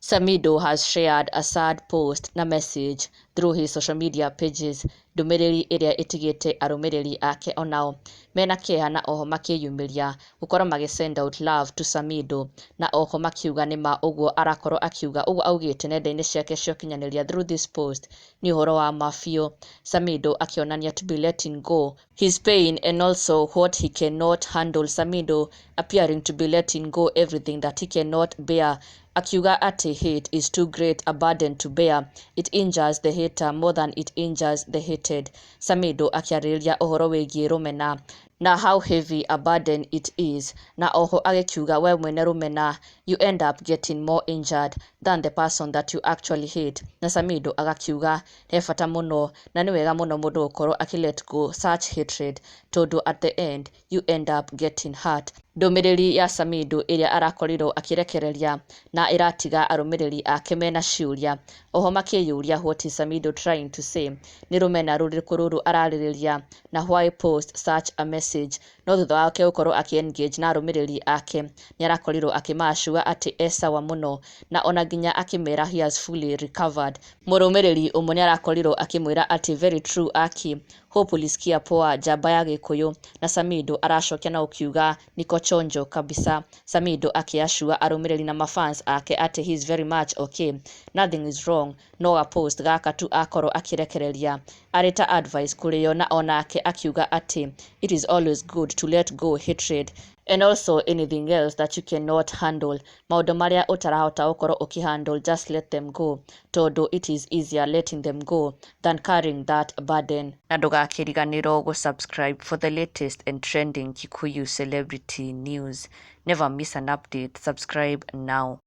Samidoh has shared a sad post na message through his social media pages, ndũmĩrĩri ĩrĩa ĩtigĩte arũmĩrĩri ake onao mena kĩeha na oho makĩyumĩria gũkorwo magĩ-send out love to Samidoh, na oho makiuga nĩma ũguo arakorwo akiuga ũguo augĩte nenda-inĩ ciake cia ũkinyanĩria through this post nĩ ũhoro wa ma biũ. Samidoh akĩonania to be letting go his pain and also what he cannot handle. Samidoh appearing to be letting go everything that he cannot bear, akiuga ati hate is too great a burden to bear, it injures the hater more than it injures the hated. Samidoh akiarĩrĩria ũhoro wĩgiĩ rũmena na how heavy a burden it is, na oho agĩkiuga we mwene rũmena you end up getting more injured than the person that you actually hate. Na Samidoh agakiuga he bata mũno na nĩ wega mũno mũndũ gũkorwo let go such hatred tondũ at the end you end up getting hurt. Ndũmĩrĩri ya Samidoh ĩrĩa arakorirwo akĩrekereria na ĩratiga arũmĩrĩri ake mena ciũria, oho makĩyũria what is Samidoh trying to say, nĩ rũmena rũrĩkũ rũrũ ararĩrĩria na why post such a message. No thutha wake gũkorwo engage na arũmĩrĩri ake nĩ arakorirwo akĩmacua atĩ e sawa mũno na ona nginya akĩmera he has fully recovered. Mũrũmĩrĩri ũmwe nĩ arakorirwo akĩmwĩra atĩ very true aki, hope ulisikia poa njamba ya Gikuyu. Na Samidoh aracokia na ukiuga niko chonjo kabisa. Samidoh akĩacua arũmĩrĩri na mafans ake atĩ he is very much okay, nothing is wrong, no a post gaka tu akorwo akĩrekereria arĩta advice kũrĩ yo, na onake akiuga atĩ it is always good to let go hatred and also anything else that you cannot handle. Maũndũ marĩa ũtarahota gũkorwo ũkĩhandle, just let them go, tondũ it is easier letting them go than carrying that burden. Na ndũgakĩriganĩrwo gũ-subscribe for the latest and trending Kikuyu celebrity news. Never miss an update. Subscribe now.